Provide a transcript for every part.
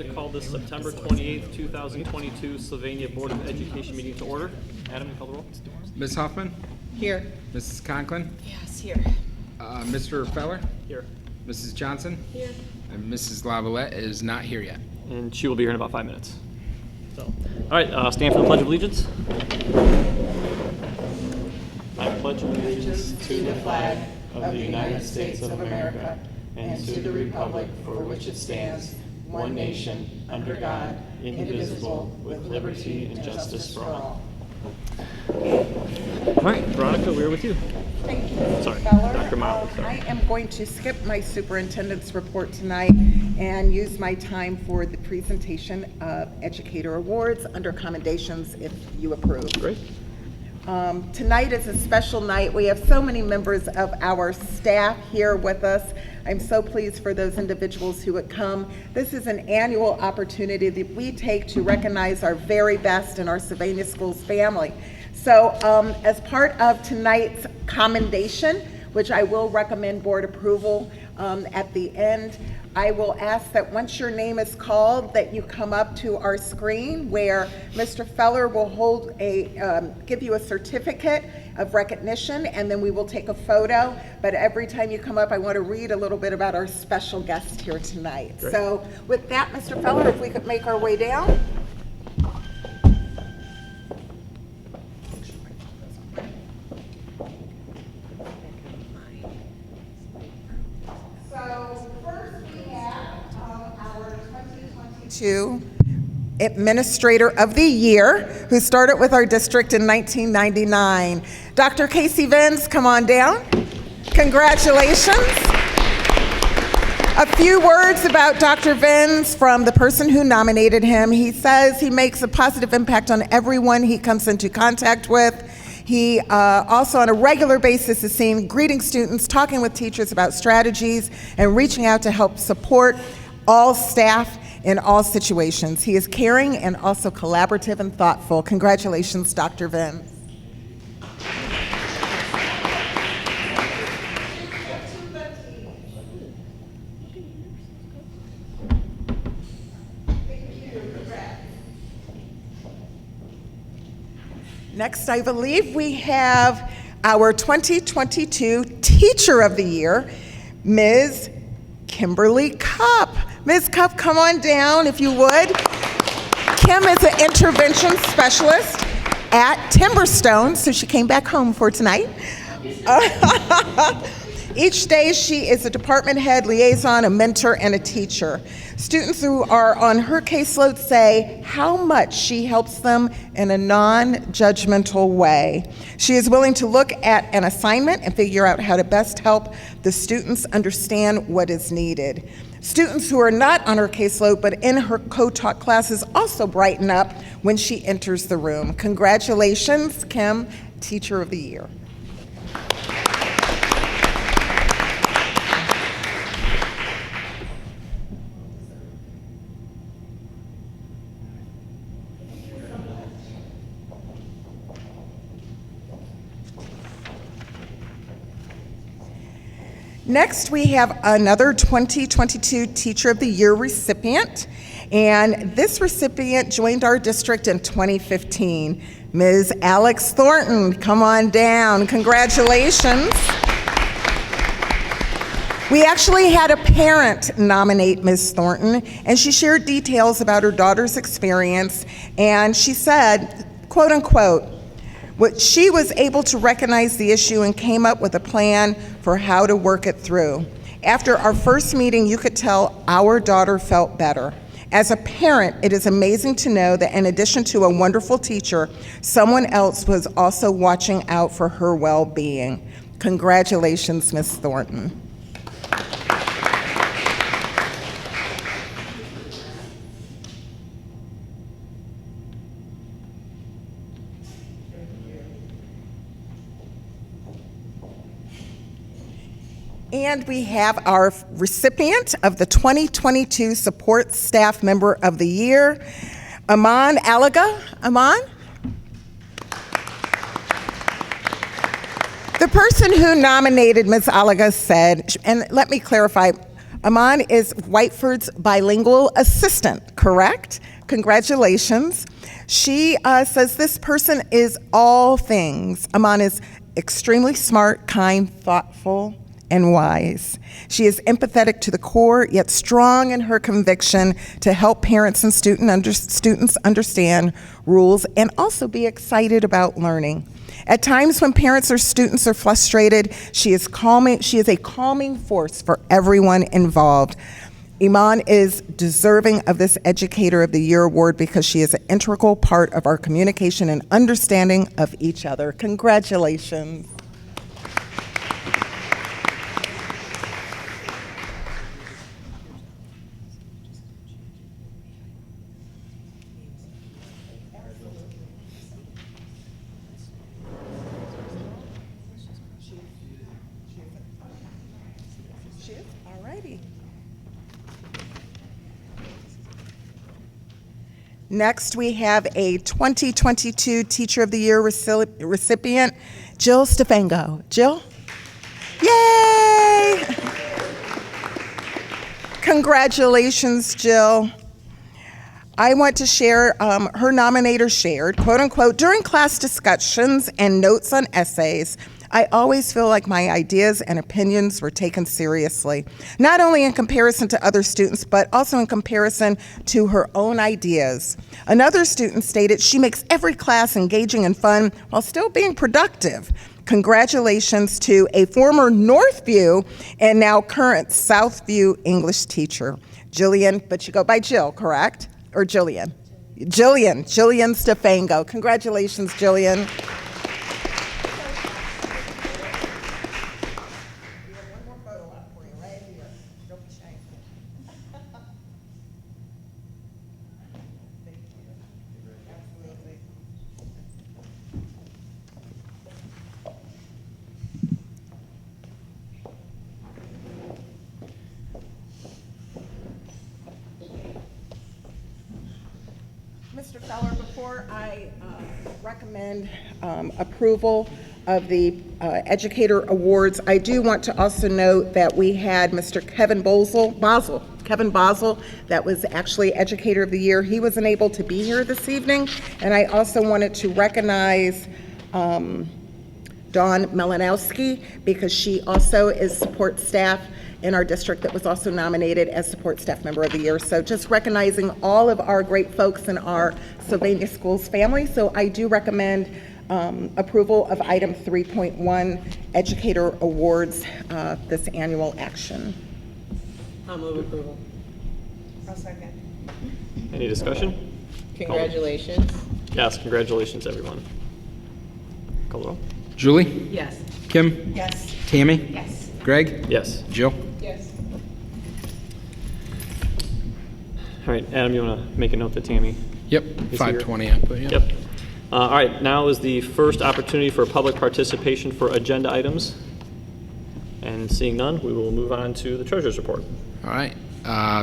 To call this September 28th, 2022 Sylvania Board of Education meeting to order. Adam, you call the roll. Ms. Huffman? Here. Mrs. Conklin? Yes, here. Mr. Feller? Here. Mrs. Johnson? Here. And Mrs. Lavalette is not here yet. And she will be here in about 5 minutes. So, all right, stand for the Pledge of Allegiance. I pledge allegiance to the flag of the United States of America and to the republic for which it stands, one nation, under God, indivisible, with liberty and justice for all. All right, Veronica, we're with you. Thank you, Sorry, Feller. Dr. Miles. I am going to skip my superintendent's report tonight and use my time for the presentation of Educator Awards under Accommodations, if you approve. Great. Tonight is a special night. We have so many members of our staff here with us. I'm so pleased for those individuals who would come. This is an annual opportunity that we take to recognize our very best in our Sylvania Schools family. So as part of tonight's commendation, which I will recommend board approval at the end, I will ask that once your name is called, that you come up to our screen where Mr. Feller will give you a certificate of recognition, and then we will take a photo. But every time you come up, I want to read a little bit about our special guest here tonight. Great. So with that, Mr. Feller, if we could make our way down. So first we have our 2022 Administrator of the Year, who started with our district in 1999. Dr. Casey Venz, come on down. Congratulations. A few words about Dr. Venz from the person who nominated him. He says he makes a positive impact on everyone he comes into contact with. He also on a regular basis is seen greeting students, talking with teachers about strategies, and reaching out to help support all staff in all situations. He is caring and also collaborative and thoughtful. Congratulations, Dr. Venz. Next, I believe we have our 2022 Teacher of the Year, Ms. Kimberly Cupp. Ms. Cupp, come on down if you would. Kim is an intervention specialist at Timberstone, so she came back home for tonight. Each day she is a department head, liaison, a mentor, and a teacher. Students who are on her caseload say how much she helps them in a non-judgmental way. She is willing to look at an assignment and figure out how to best help the students understand what is needed. Students who are not on her caseload but in her co-taught classes also brighten up when she enters the room. Congratulations, Kim, Teacher of the Year. Next, we have another 2022 Teacher of the Year recipient, and this recipient joined our district in 2015. Ms. Alex Thornton, come on down. Congratulations. We actually had a parent nominate Ms. Thornton, and she shared details about her daughter's experience, and she said, quote unquote, she was able to recognize the issue and came up with a plan for how to work it through. After our first meeting, you could tell our daughter felt better. As a parent, it is amazing to know that in addition to a wonderful teacher, someone else was also watching out for her well-being. Congratulations, Ms. Thornton. And we have our recipient of the 2022 Support Staff Member of the Year, Aman Alaga. Aman? The person who nominated Ms. Alaga said, and let me clarify, Aman is Whiteford's bilingual assistant, correct? Congratulations. She says this person is all things. Aman is extremely smart, kind, thoughtful, and wise. She is empathetic to the core, yet strong in her conviction to help parents and students understand rules and also be excited about learning. At times when parents or students are frustrated, she is a calming force for everyone involved. Iman is deserving of this Educator of the Year award because she is an integral part of our communication and understanding of each other. Congratulations. All righty. Next, we have a 2022 Teacher of the Year recipient, Jill Stefen. Jill? Yay! Congratulations, Jill. I want to share, her nominator shared, quote unquote, during class discussions and notes on essays, I always feel like my ideas and opinions were taken seriously, not only in comparison to other students, but also in comparison to her own ideas. Another student stated she makes every class engaging and fun while still being productive. Congratulations to a former Northview and now current Southview English teacher, Jillian, but you go by Jill, correct? Or Jillian? Jillian Stefen. Congratulations, Jillian. Mr. Feller, before I recommend approval of the Educator Awards, I do want to also note that we had Mr. Kevin Bosel, that was actually Educator of the Year. He wasn't able to be here this evening, and I also wanted to recognize Dawn Melanowski because she also is support staff in our district that was also nominated as Support Staff Member of the Year. So just recognizing all of our great folks in our Sylvania Schools family. So I do recommend approval of item 3.1, Educator Awards, this annual action. I'll move approval. I'll second. Any discussion? Congratulations. Yes, congratulations, everyone. Call the roll. Julie? Yes. Kim? Yes. Tammy? Yes. Greg? Yes. Jill? Yes. All right, Adam, you want to make a note that Tammy? Yep, Is 5:20 I put, yep. Yep. All right, now is the first opportunity for public participation for agenda items. And seeing none, we will move on to the Treasurer's Report. All right,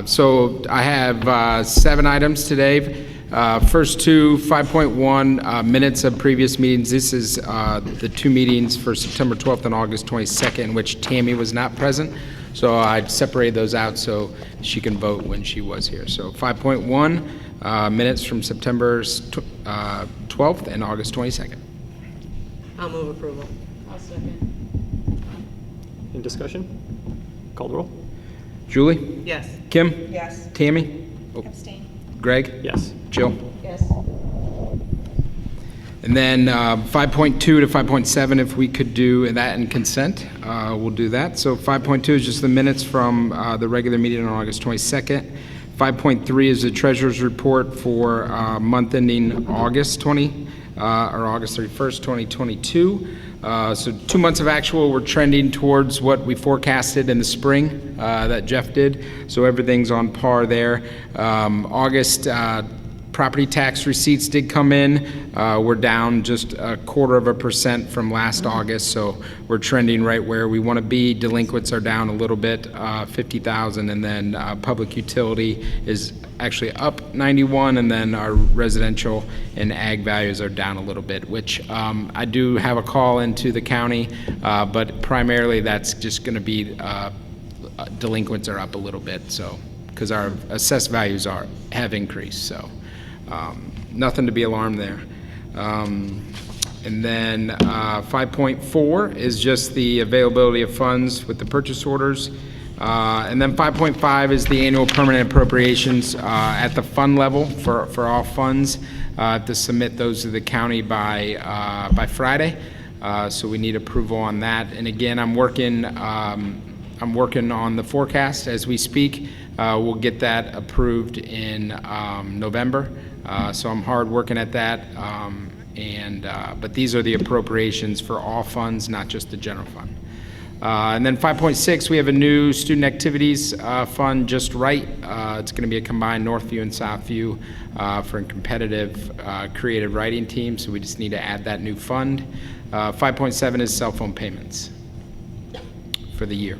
so I have 7 items today. First two, 5.1, minutes of previous meetings. This is the 2 meetings for September 12th and August 22nd, in which Tammy was not present. So I separated those out so she can vote when she was here. So 5.1, minutes from September 12th and August 22nd. I'll move approval. I'll second. Any discussion? Call the roll. Julie? Yes. Kim? Yes. Tammy? Abstain. Greg? Yes. Jill? Yes. And then 5.2 to 5.7, if we could do that in consent, we'll do that. So 5.2 is just the minutes from the regular meeting on August 22nd. 5.3 is the treasurer's report for month ending August 31st, 2022. So 2 months of actual, we're trending towards what we forecasted in the spring that Jeff did. So everything's on par there. August property tax receipts did come in. We're down just 0.25% from last August, so we're trending right where we want to be. Delinquents are down a little bit, 50,000, and then public utility is actually up 91, and then our residential and ag values are down a little bit, which I do have a call into the county, but primarily that's just going to be delinquents are up a little bit, so, because our assessed values have increased, so nothing to be alarmed there. And then 5.4 is just the availability of funds with the purchase orders. And then 5.5 is the annual permanent appropriations at the fund level for all funds, to submit those to the county by Friday. So we need approval on that. And again, I'm working on the forecast as we speak. We'll get that approved in November. So I'm hard working at that. But these are the appropriations for all funds, not just the general fund. And then 5.6, we have a new student activities fund, Just Right. It's going to be a combined Northview and Southview for a competitive creative writing team, so we just need to add that new fund. 5.7 is cell phone payments for the year.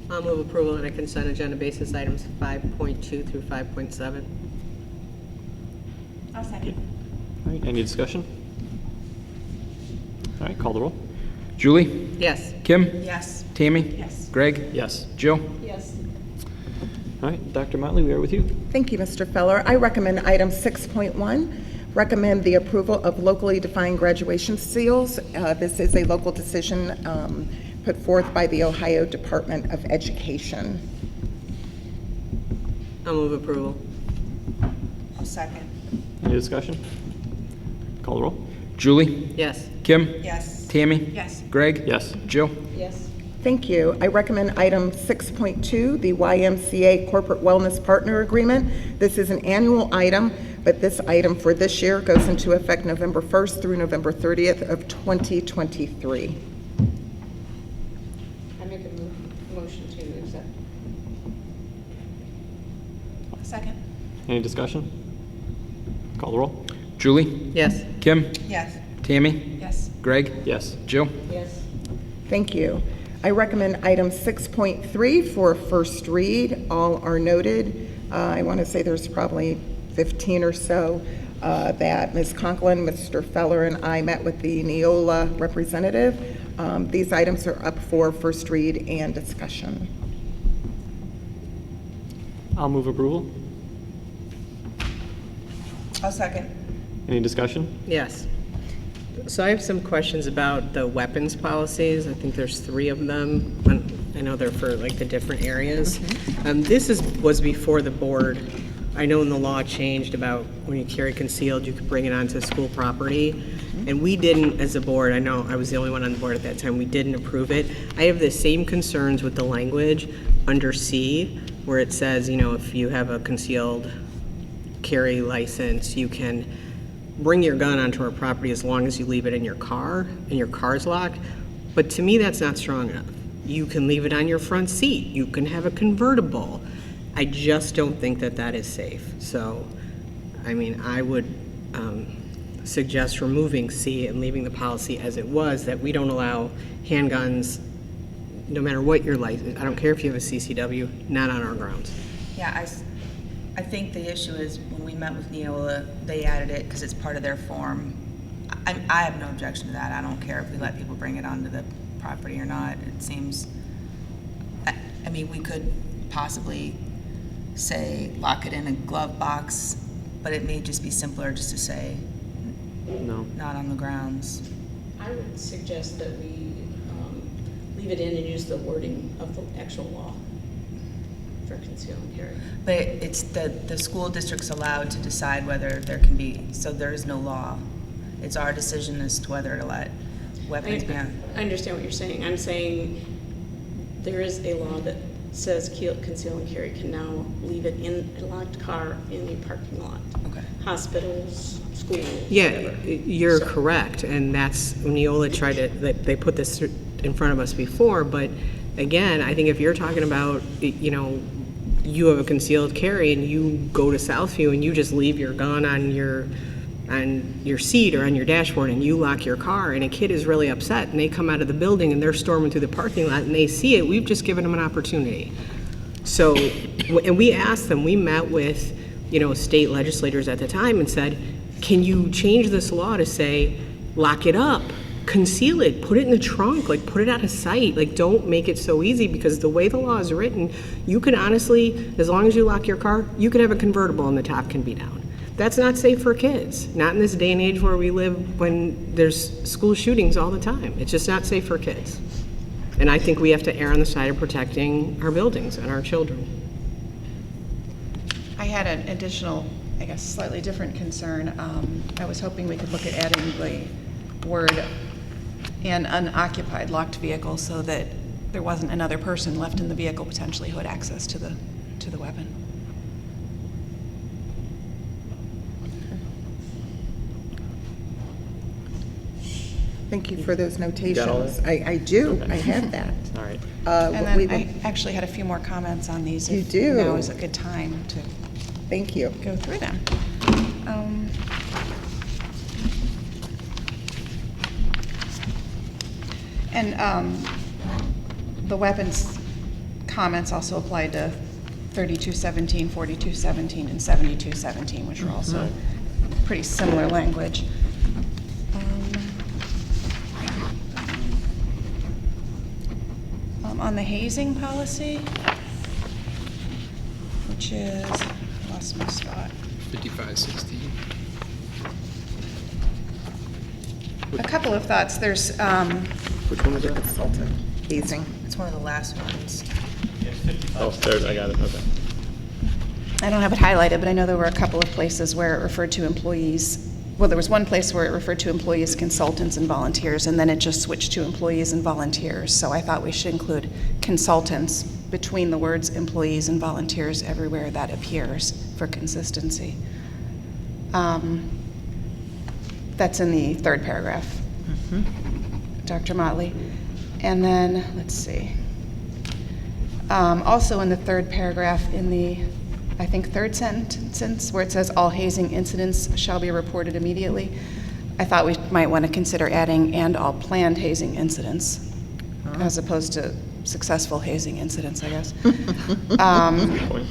I'll move approval on a consent agenda basis items 5.2 through 5.7. I'll second. All right, any discussion? All right, call the roll. Julie? Yes. Kim? Yes. Tammy? Yes. Greg? Yes. Jill? Yes. All right, Dr. Motley, we are with you. Thank you, Mr. Feller. I recommend item 6.1, recommend the approval of locally defined graduation seals. This is a local decision put forth by the Ohio Department of Education. I'll move approval. I'll second. Any discussion? Call the roll. Julie? Yes. Kim? Yes. Tammy? Yes. Greg? Yes. Jill? Yes. Thank you. I recommend item 6.2, the YMCA Corporate Wellness Partner Agreement. This is an annual item, but this item for this year goes into effect November 1st through November 30th of 2023. I make a motion to accept. Second. Any discussion? Call the roll. Julie? Yes. Kim? Yes. Tammy? Yes. Greg? Yes. Jill? Yes. Thank you. I recommend item 6.3 for first read. All are noted. I want to say there's probably 15 or so that Ms. Conklin, Mr. Feller, and I met with the Neola representative. These items are up for first read and discussion. I'll move approval. I'll second. Any discussion? Yes. So I have some questions about the weapons policies. I think there's 3 of them. I know they're for like the different areas. This was before the board. I know when the law changed about when you carry concealed, you could bring it onto school property. And we didn't, as a board, I know I was the only one on the board at that time, we didn't approve it. I have the same concerns with the language under C, where it says, you know, if you have a concealed carry license, you can bring your gun onto our property as long as you leave it in your car and your car's locked. But to me, that's not strong enough. You can leave it on your front seat. You can have a convertible. I just don't think that that is safe. So, I mean, I would suggest removing C and leaving the policy as it was, that we don't allow handguns, no matter what your license, I don't care if you have a CCW, not on our grounds. Yeah, I think the issue is when we met with Neola, they added it because it's part of their form. I have no objection to that. I don't care if we let people bring it onto the property or not. It seems, I mean, we could possibly say lock it in a glove box, but it may just be simpler just to say No. not on the grounds. I would suggest that we leave it in and use the wording of the actual law for conceal and carry. But it's the school district's allowed to decide whether there can be, so there is no law. It's our decision as to whether to let weapons be on. I understand what you're saying. I'm saying there is a law that says conceal and carry can now leave it in a locked car in a parking lot. Okay. Hospitals, schools, Yeah, whatever. you're correct, and that's, Neola tried to, they put this in front of us before, but again, I think if you're talking about, you know, you have a concealed carry and you go to Southview and you just leave your gun on your seat or on your dashboard and you lock your car and a kid is really upset and they come out of the building and they're storming through the parking lot and they see it, we've just given them an opportunity. So, and we asked them, we met with, you know, state legislators at the time and said, can you change this law to say, lock it up, conceal it, put it in the trunk, like put it out of sight. Like don't make it so easy, because the way the law is written, you can honestly, as long as you lock your car, you can have a convertible and the top can be down. That's not safe for kids. Not in this day and age where we live, when there's school shootings all the time. It's just not safe for kids. And I think we have to err on the side of protecting our buildings and our children. I had an additional, I guess, slightly different concern. I was hoping we could look at adding the word "an unoccupied locked vehicle" so that there wasn't another person left in the vehicle potentially who had access to the weapon. Thank you for those got all notations. that? I do, I have that. All right. And We then will- I actually had a few more comments on these. You if do. Now is a good time to Thank you. go through them. The weapons comments also applied to 3217, 4217, and 7217, which are also pretty similar language. On the hazing policy, which is, lost my spot. 5516. A couple of thoughts. There's, Which one was that? Consultant, hazing. It's one of the last ones. Oh, there, I got it, okay. I don't have it highlighted, but I know there were a couple of places where it referred to employees. Well, there was one place where it referred to employees, consultants, and volunteers, and then it just switched to employees and volunteers. So I thought we should include consultants between the words employees and volunteers everywhere that appears for consistency. That's in the third paragraph, Dr. Motley. And then, let's see. Also in the third paragraph, in the, I think, third sentence, where it says all hazing incidents shall be reported immediately, I thought we might want to consider adding "and all planned hazing incidents," as opposed to successful hazing incidents, I guess. Point.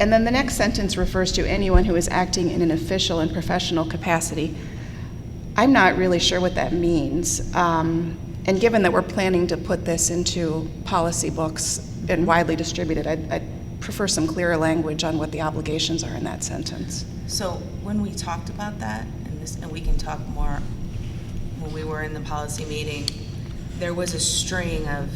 And then the next sentence refers to anyone who is acting in an official and professional capacity. I'm not really sure what that means. And given that we're planning to put this into policy books and widely distributed, I'd prefer some clearer language on what the obligations are in that sentence. So when we talked about that, and we can talk more when we were in the policy meeting, there was a string of,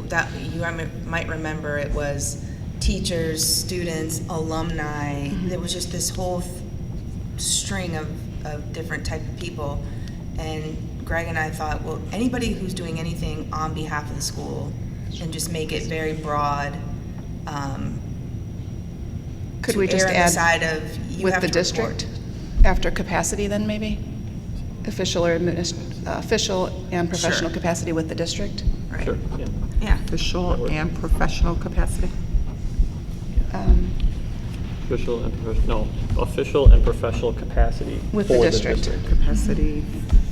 that you might remember, it was teachers, students, alumni. There was just this whole string of different type of people. And Greg and I thought, well, anybody who's doing anything on behalf of the school, and just make it very broad. Could to we just err on the add side of you with have the to district report. after capacity then maybe? Official or official and professional Sure. capacity with the district? Right. Sure, yeah. Yeah. Official and professional capacity. Official and professional, no, official and professional capacity With the for district. Capacity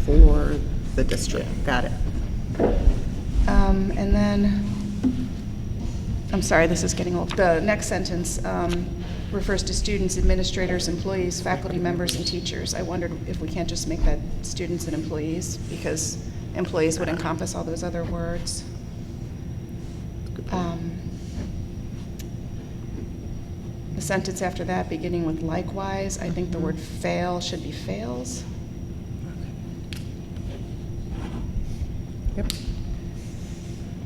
for the district. Got it. And then, I'm sorry, this is getting old. The next sentence refers to students, administrators, employees, faculty members, and teachers. I wondered if we can't just make that students and employees, because employees would encompass all those other words. The sentence after that, beginning with likewise, I think the word fail should be fails. Yep.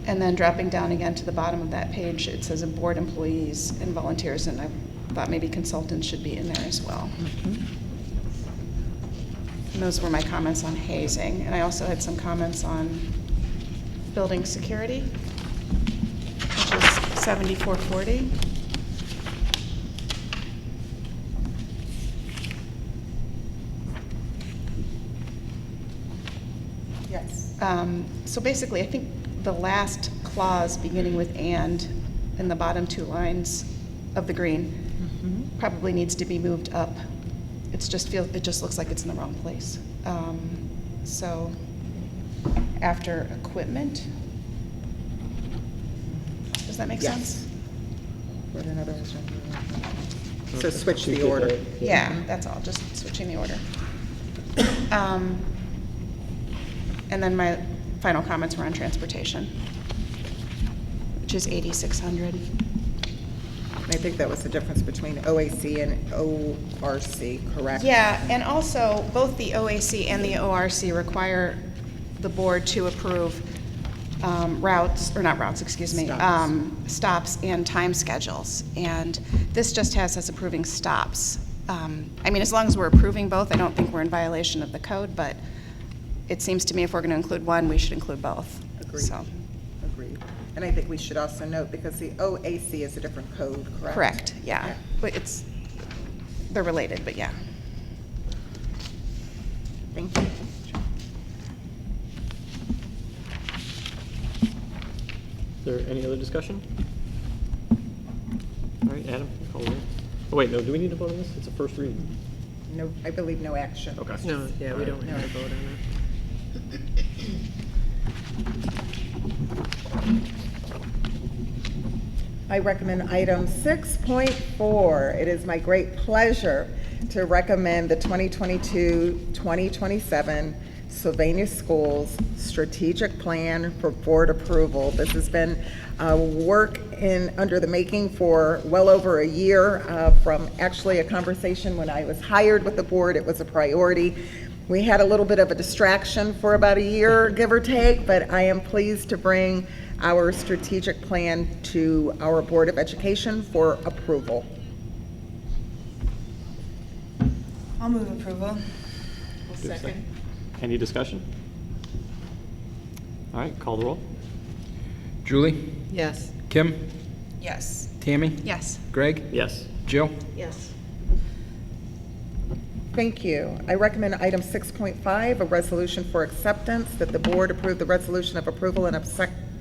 And then dropping down again to the bottom of that page, it says board employees and volunteers, and I thought maybe consultants should be in there as well. And those were my comments on hazing. And I also had some comments on building security, which is 7440. Yes. So basically, I think the last clause beginning with "and" in the bottom two lines of the green probably needs to be moved up. It just looks like it's in the wrong place. So after equipment, does that make Yes. sense? What another one? So switch the You get order. that? Yeah, that's all, just switching the order. And then my final comments were on transportation, which is 8,600. I think that was the difference between OAC and ORC, correct? Yeah, and also, both the OAC and the ORC require the board to approve routes, or not routes, excuse me, stops and time schedules. And this just has us approving stops. I mean, as long as we're approving both, I don't think we're in violation of the code, but it seems to me if we're going to include one, we should include both. Agreed. So, Agreed. And I think we should also note, because the OAC is a different code, correct? correct, yeah. But they're related, but yeah. Thank you. Is there any other discussion? All right, Adam, call the roll. Oh, wait, no, do we need to vote on this? It's a first read. No, I believe no action. Okay. No, yeah, we don't have to vote on it. I recommend item 6.4. It is my great pleasure to recommend the 2022-2027 Sylvania Schools Strategic Plan for board approval. This has been work under the making for well over a year, from actually a conversation when I was hired with the board. It was a priority. We had a little bit of a distraction for about a year, give or take, but I am pleased to bring our strategic plan to our Board of Education for approval. I'll move approval. I'll second. Any discussion? All right, call the roll. Julie? Yes. Kim? Yes. Tammy? Yes. Greg? Yes. Jill? Yes. Thank you. I recommend item 6.5, a resolution for acceptance, that the board approve the resolution of approval and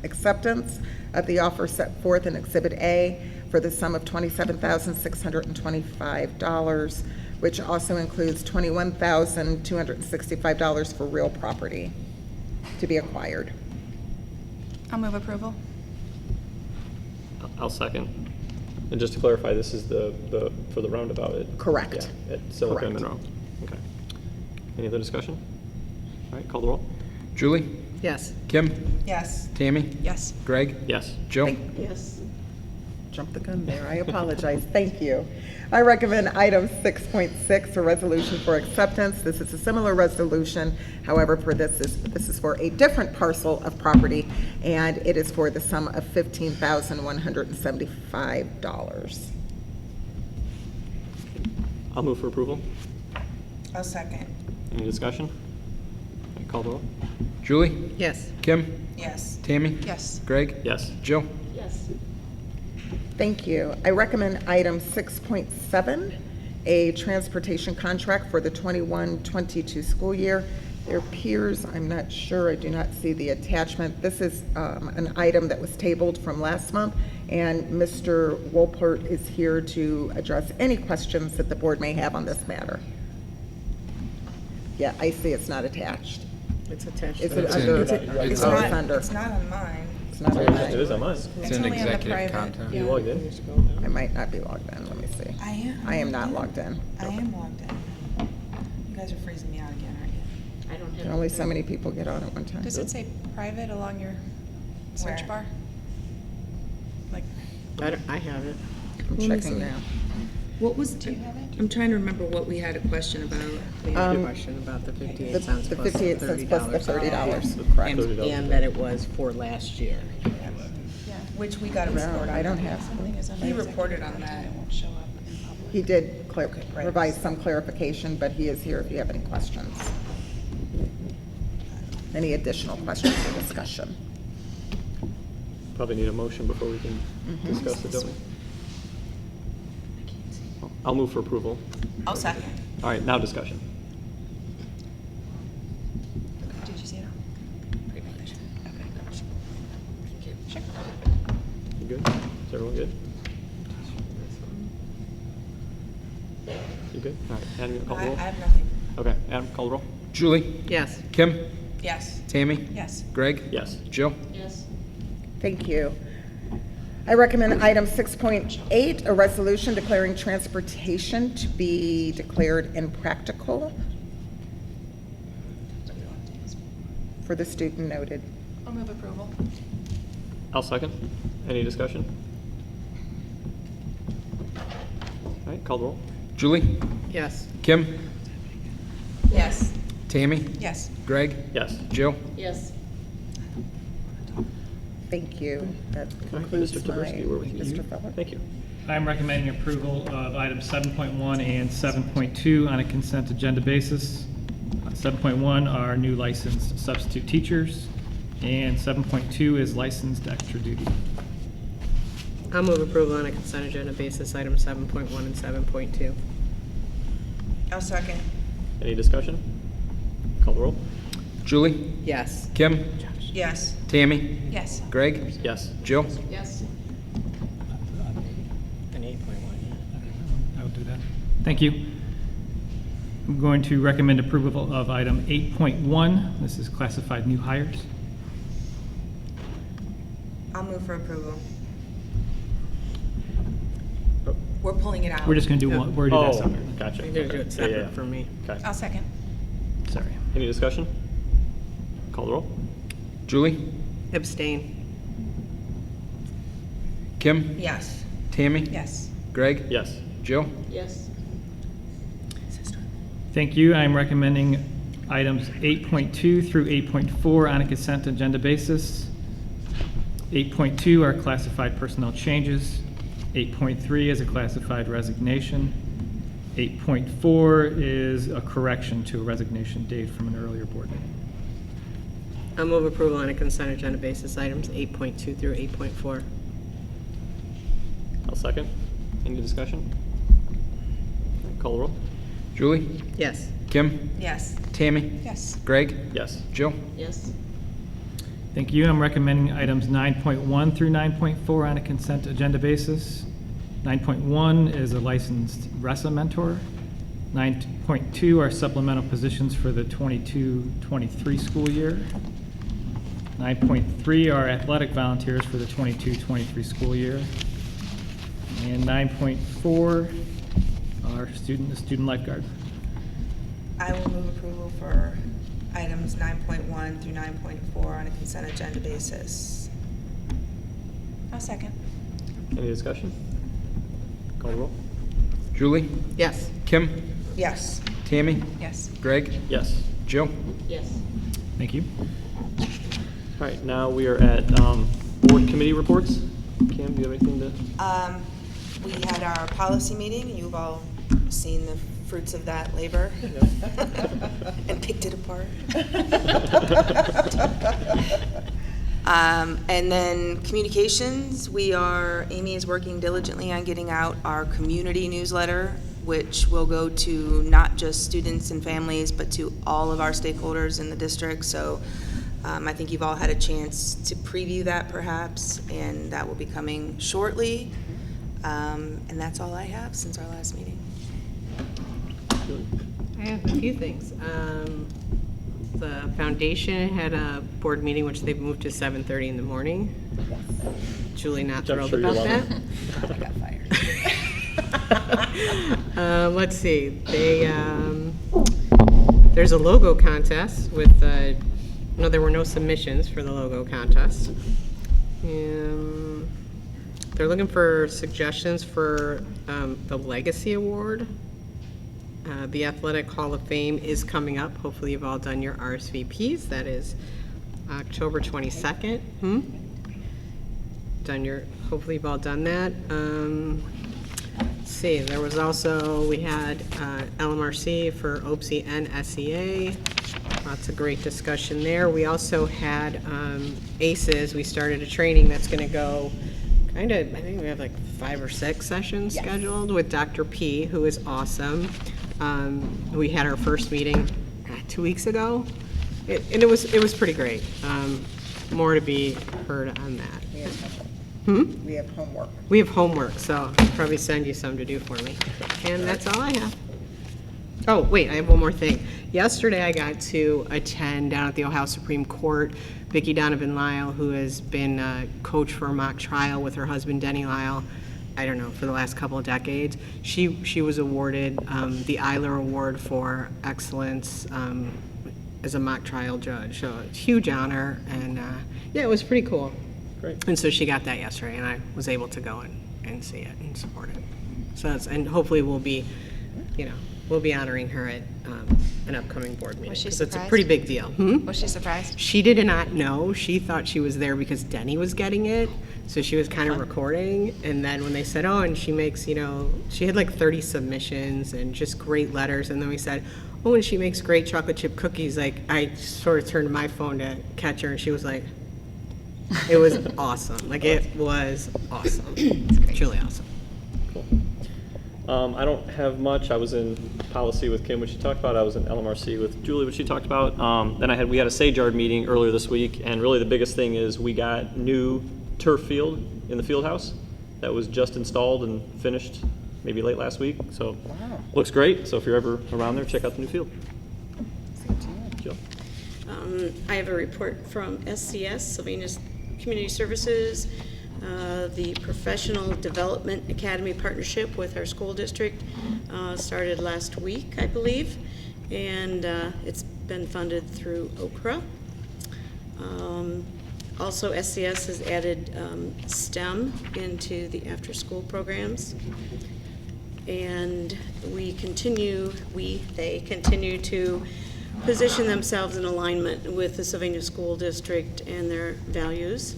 acceptance of the offer set forth in Exhibit A for the sum of $27,625, which also includes $21,265 for real property to be acquired. I'll move approval. I'll second. And just to clarify, this is the for the roundabout. Correct. Yeah, at Silicon Correct. Monroe. Okay. Any other discussion? All right, call the roll. Julie? Yes. Kim? Yes. Tammy? Yes. Greg? Yes. Jill? Yes. Jumped the gun there. I apologize. Thank you. I recommend item 6.6, a resolution for acceptance. This is a similar resolution. However, this is for a different parcel of property, and it is for the sum of $15,175. I'll move for approval. I'll second. Any discussion? All right, call the roll. Julie? Yes. Kim? Yes. Tammy? Yes. Greg? Yes. Jill? Yes. Thank you. I recommend item 6.7, a transportation contract for the 21-22 school year. There appears, I'm not sure, I do not see the attachment. This is an item that was tabled from last month, and Mr. Wolpert is here to address any questions that the board may have on this matter. Yeah, I see it's not attached. It's attached. Is to it the- under? It's Oh, on- it's under. It's not on mine. It's not on It mine. is on mine. It's It's in only on the executive private. content. You logged in? I might not be logged in. Let me see. I am not logged in. I am logged in. You guys are freezing me out again, aren't you? I don't have. Only so many people get on at one time. Does it say private along your search Where? bar? Like, I have it. I'm Let me checking see. now. What was, do you have it? I'm trying to remember what we had a question about. We had a Um, question about the 58 The cents the plus the 58 cents plus the $30, Yeah. correct. And and that it was for last year. Which we got a No, report on. I don't have. Something is under He executive reported on content, that. it won't show up in public. He did right. provide some clarification, but he is here if you have any questions. Any additional questions or discussion? Probably need a motion before we can discuss it, don't we? I'll move for approval. I'll second. All right, now discussion. Did you see it? You good? Is everyone good? You good? All right, Adam, you gonna call the I roll? have nothing. Okay, Adam, call the roll. Julie? Yes. Kim? Yes. Tammy? Yes. Greg? Yes. Jill? Yes. Thank you. I recommend item 6.8, a resolution declaring transportation to be declared impractical for for the student noted. I'll move approval. I'll second. Any discussion? All right, call the roll. Julie? Yes. Kim? Yes. Tammy? Yes. Greg? Yes. Jill? Yes. Thank you. That All right, concludes Mr. my, Taberski, we're with you. Mr. Feller. Thank you. I'm recommending approval of items 7.1 and 7.2 on a consent agenda basis. 7.1 are new licensed substitute teachers, and 7.2 is licensed extra duty. I'll move approval on a consent agenda basis, items 7.1 and 7.2. I'll second. Any discussion? Call the roll. Julie? Yes. Kim? Yes. Tammy? Yes. Greg? Yes. Jill? Yes. And 8.1. I will do that. Thank you. I'm going to recommend approval of item 8.1. This is classified new hires. I'll move for approval. Oh. We're pulling it out. We're just going to do one, we're going to do that Oh, separate. gotcha. You're going to do Okay. it Yeah, yeah, separate yeah. for me. Okay. I'll second. Sorry. Any discussion? Call the roll. Julie? Abstain. Kim? Yes. Tammy? Yes. Greg? Yes. Jill? Yes. Thank you. I'm recommending items 8.2 through 8.4 on a consent agenda basis. 8.2 are classified personnel changes. 8.3 is a classified resignation. 8.4 is a correction to a resignation date from an earlier board meeting. I'll move approval on a consent agenda basis, items 8.2 through 8.4. I'll second. Any discussion? All right, call the roll. Julie? Yes. Kim? Yes. Tammy? Yes. Greg? Yes. Jill? Yes. Thank you. I'm recommending items 9.1 through 9.4 on a consent agenda basis. 9.1 is a licensed RESA mentor. 9.2 are supplemental positions for the 22-23 school year. 9.3 are athletic volunteers for the 22-23 school year. And 9.4 are the student lifeguard. I will move approval for items 9.1 through 9.4 on a consent agenda basis. I'll second. Any discussion? Call the roll. Julie? Yes. Kim? Yes. Tammy? Yes. Greg? Yes. Jill? Yes. Thank you. All right, now we are at board committee reports. Kim, do you have anything to? We had our policy meeting. You've all seen the fruits of that labor and picked it apart. And then communications, Amy is working diligently on getting out our community newsletter, which will go to not just students and families, but to all of our stakeholders in the district. So I think you've all had a chance to preview that perhaps, and that will be coming shortly. And that's all I have since our last meeting. I have a few things. The foundation had a board meeting, which they've moved to 7:30 in the morning. Julie not I'm thrilled sure about you're that. welcome. Let's see, there's a logo contest with, no, there were no submissions for the logo contest. They're looking for suggestions for the Legacy Award. The Athletic Hall of Fame is coming up. Hopefully you've all done your RSVPs. That is October 22nd. Hopefully you've all done that. Let's see, there was also, we had LMRC for OPSI and SEA. Lots of great discussion there. We also had ACEs. We started a training that's going to go I think we have like 5 or 6 sessions scheduled with Dr. P, who is awesome. We had our first meeting 2 weeks ago, and it was pretty great. More to be heard on that. We have homework. We have homework, so I'll probably send you some to do for me. And that's all I have. Oh, wait, I have one more thing. Yesterday, I got to attend down at the Ohio Supreme Court, Vicki Donovan Lyle, who has been a coach for a mock trial with her husband, Denny Lyle, I don't know, for the last couple of decades. She was awarded the Eiler Award for excellence as a mock trial judge. So it's a huge honor, and yeah, it was pretty cool. Great. And so she got that yesterday, and I was able to go and see it and support it. So that's, and hopefully we'll be honoring her at an upcoming board meeting. Was she 'cause it's a surprised? pretty big deal. Was she surprised? She did not know. She thought she was there because Denny was getting it. So she was kind of recording. And then when they said, oh, and she makes, she had like 30 submissions and just great letters. And then we said, oh, and she makes great chocolate chip cookies. Like, I sort of turned to my phone to catch her, and she was like, it was awesome. Like, it was awesome. Truly awesome. Cool. I don't have much. I was in policy with Kim, which she talked about. I was in LMRC with Julie, which she talked about. Then we had a Sage Yard meeting earlier this week, and really the biggest thing is we got new turf field in the field house that was just installed and finished maybe late last week. So looks great. So if you're ever around there, check out the new field. Jill. I have a report from SCS, Sylvania Community Services, the Professional Development Academy partnership with our school district started last week, I believe, and it's been funded through OKRA. Also, SCS has added STEM into the after-school programs, and they continue to position themselves in alignment with the Sylvania School District and their values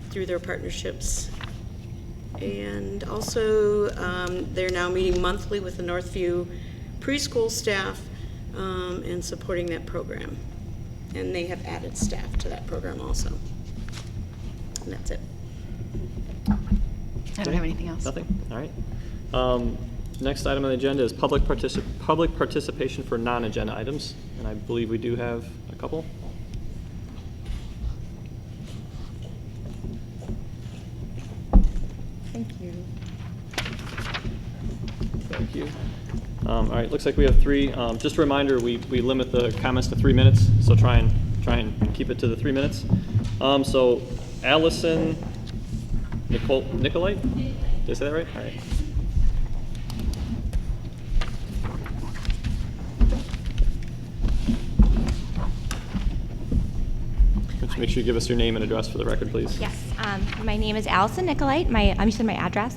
through their partnerships. And also, they're now meeting monthly with the Northview preschool staff and supporting that program. And they have added staff to that program also. And that's it. I don't have anything else. Nothing? All right. Next item on the agenda is public participation for non-agenda items, and I believe we do have a couple. Thank you. Thank you. All right, looks like we have three. Just a reminder, we limit the comments to 3 minutes, so try and keep it to the 3 minutes. So Allison Nicolite? Did I say that right? All right. Make sure you give us your name and address for the record, please. Yes, my name is Allison Nicolite. You said my address?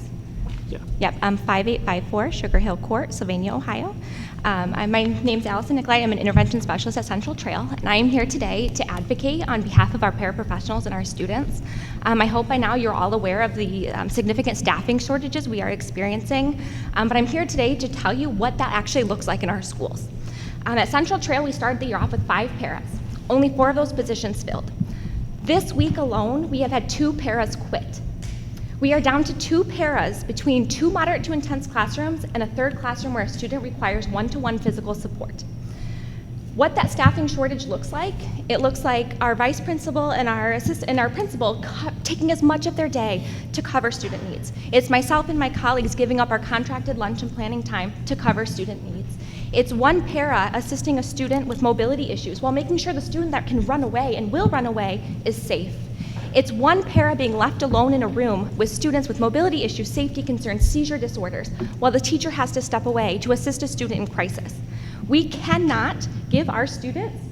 Yeah. Yep, 5854 Sugar Hill Court, Sylvania, Ohio. My name's Allison Nicolite. I'm an intervention specialist at Central Trail, and I am here today to advocate on behalf of our paraprofessionals and our students. I hope by now you're all aware of the significant staffing shortages we are experiencing, but I'm here today to tell you what that actually looks like in our schools. At Central Trail, we started the year off with 5 paras. Only 4 of those positions filled. This week alone, we have had 2 paras quit. We are down to 2 paras between 2 moderate to intense classrooms and a 3rd classroom where a student requires one-to-one physical support. What that staffing shortage looks like, it looks like our vice principal and our assistant and our principal taking as much of their day to cover student needs. It's myself and my colleagues giving up our contracted lunch and planning time to cover student needs. It's 1 para assisting a student with mobility issues while making sure the student that can run away and will run away is safe. It's 1 para being left alone in a room with students with mobility issues, safety concerns, seizure disorders, while the teacher has to step away to assist a student in crisis. We cannot give our students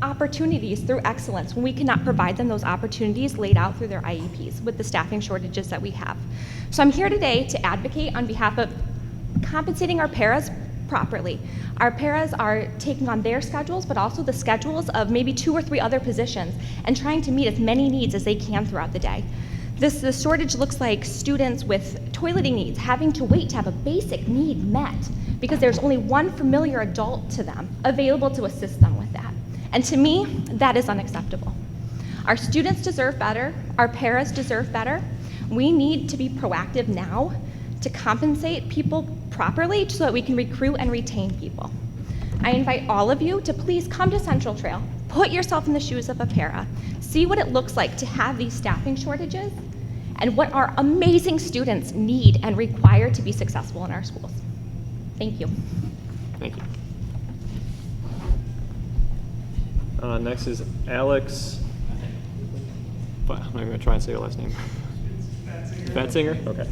opportunities through excellence when we cannot provide them those opportunities laid out through their IEPs with the staffing shortages that we have. So I'm here today to advocate on behalf of compensating our paras properly. Our paras are taking on their schedules, but also the schedules of maybe 2 or 3 other positions and trying to meet as many needs as they can throughout the day. The shortage looks like students with toileting needs having to wait to have a basic need met because there's only 1 familiar adult to them available to assist them with that. And to me, that is unacceptable. Our students deserve better. Our paras deserve better. We need to be proactive now to compensate people properly so that we can recruit and retain people. I invite all of you to please come to Central Trail, put yourself in the shoes of a para, see what it looks like to have these staffing shortages, and what our amazing students need and require to be successful in our schools. Thank you. Thank you. Next is Alex. I'm not even going to try and say your last name. Fatzinger? Okay.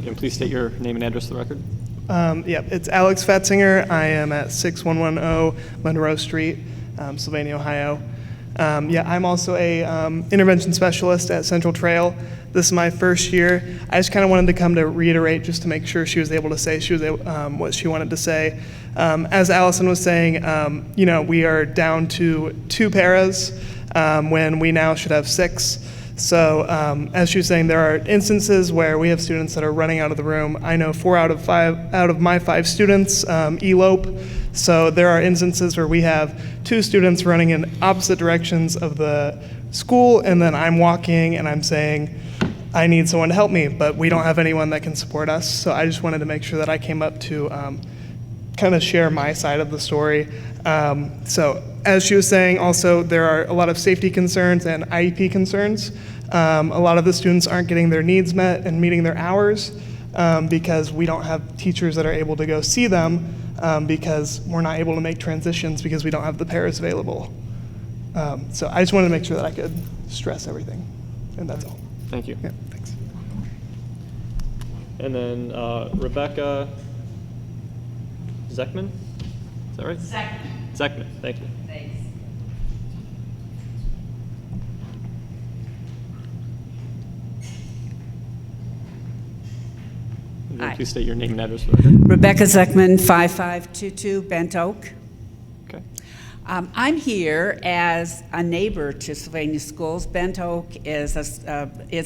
And please state your name and address for the record. It's Alex Fatzinger. I am at 6110 Monroe Street, Sylvania, Ohio. I'm also a intervention specialist at Central Trail. This is my first year. I just kind of wanted to come to reiterate just to make sure she was able to say what she wanted to say. As Allison was saying, we are down to 2 paras when we now should have 6. So as she was saying, there are instances where we have students that are running out of the room. I know 4 out of my 5 students elope. So there are instances where we have 2 students running in opposite directions of the school, and then I'm walking and I'm saying, I need someone to help me, but we don't have anyone that can support us. So I just wanted to make sure that I came up to kind of share my side of the story. So as she was saying, also there are a lot of safety concerns and IEP concerns. A lot of the students aren't getting their needs met and meeting their hours because we don't have teachers that are able to go see them because we're not able to make transitions because we don't have the paras available. So I just wanted to make sure that I could stress everything, and that's all. Thank you. Yeah, thanks. And then Rebecca Zeckman? Is that right? Zeckman, thank you. Thanks. Would you Hi. please state your name and address for the record? Rebecca Zeckman, 5522 Bent Oak. Okay. I'm here as a neighbor to Sylvania Schools. Bent Oak is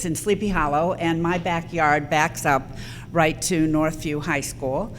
in Sleepy Hollow, and my backyard backs up right to Northview High School.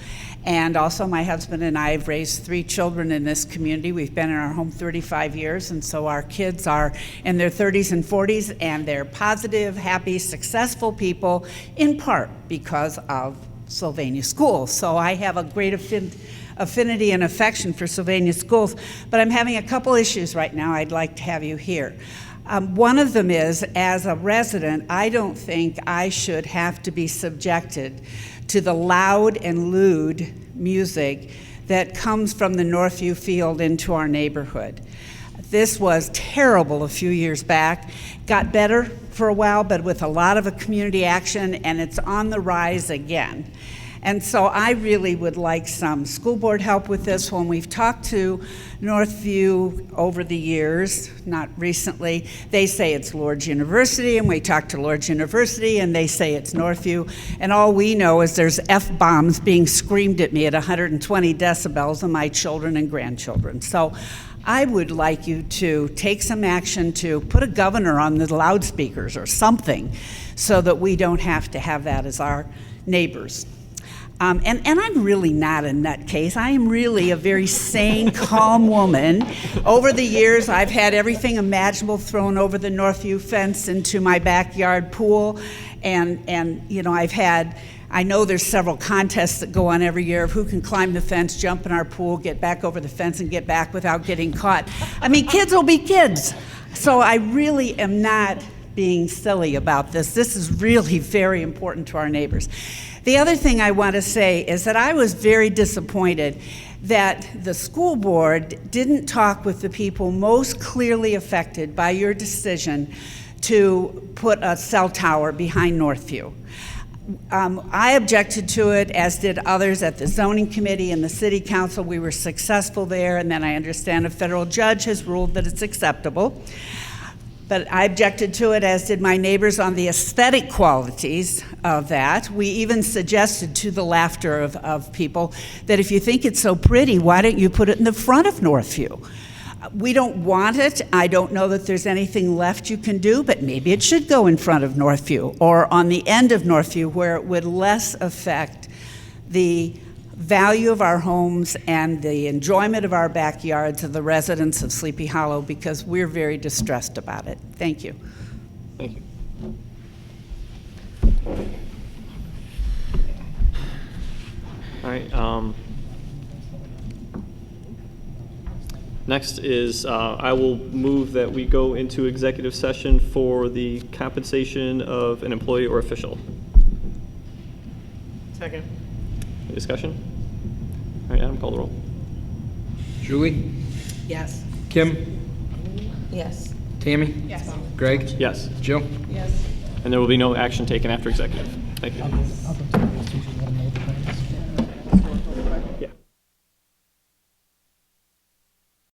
And also my husband and I have raised 3 children in this community. We've been in our home 35 years, and so our kids are in their 30s and 40s, and they're positive, happy, successful people, in part because of Sylvania Schools. So I have a great affinity and affection for Sylvania Schools, but I'm having a couple issues right now I'd like to have you hear. One of them is, as a resident, I don't think I should have to be subjected to the loud and lewd music that comes from the Northview field into our neighborhood. This was terrible a few years back, got better for a while, but with a lot of community action, and it's on the rise again. And so I really would like some school board help with this one. We've talked to Northview over the years, not recently. They say it's Lord's University, and we talked to Lord's University, and they say it's Northview. And all we know is there's F-bombs being screamed at me at 120 decibels of my children and grandchildren. So I would like you to take some action to put a governor on the loudspeakers or something so that we don't have to have that as our neighbors. And I'm really not a nutcase. I am really a very sane, calm woman. Over the years, I've had everything imaginable thrown over the Northview fence into my backyard pool. And I know there's several contests that go on every year of who can climb the fence, jump in our pool, get back over the fence, and get back without getting caught. I mean, kids will be kids. So I really am not being silly about this. This is really very important to our neighbors. The other thing I want to say is that I was very disappointed that the school board didn't talk with the people most clearly affected by your decision to put a cell tower behind Northview. I objected to it, as did others at the zoning committee and the city council. We were successful there, and then I understand a federal judge has ruled that it's acceptable. But I objected to it, as did my neighbors, on the aesthetic qualities of that. We even suggested, to the laughter of people, that if you think it's so pretty, why don't you put it in the front of Northview? We don't want it. I don't know that there's anything left you can do, but maybe it should go in front of Northview or on the end of Northview, where it would less affect the value of our homes and the enjoyment of our backyards of the residents of Sleepy Hollow, because we're very distressed about it. Thank you. Thank you. All right. Next is I will move that we go into executive session for the compensation of an employee or official. Second. Any discussion? All right, Adam, call the roll. Julie? Yes. Kim? Yes. Tammy? Yes. Greg? Yes. Jill? Yes. And there will be no action taken after executive. Thank you.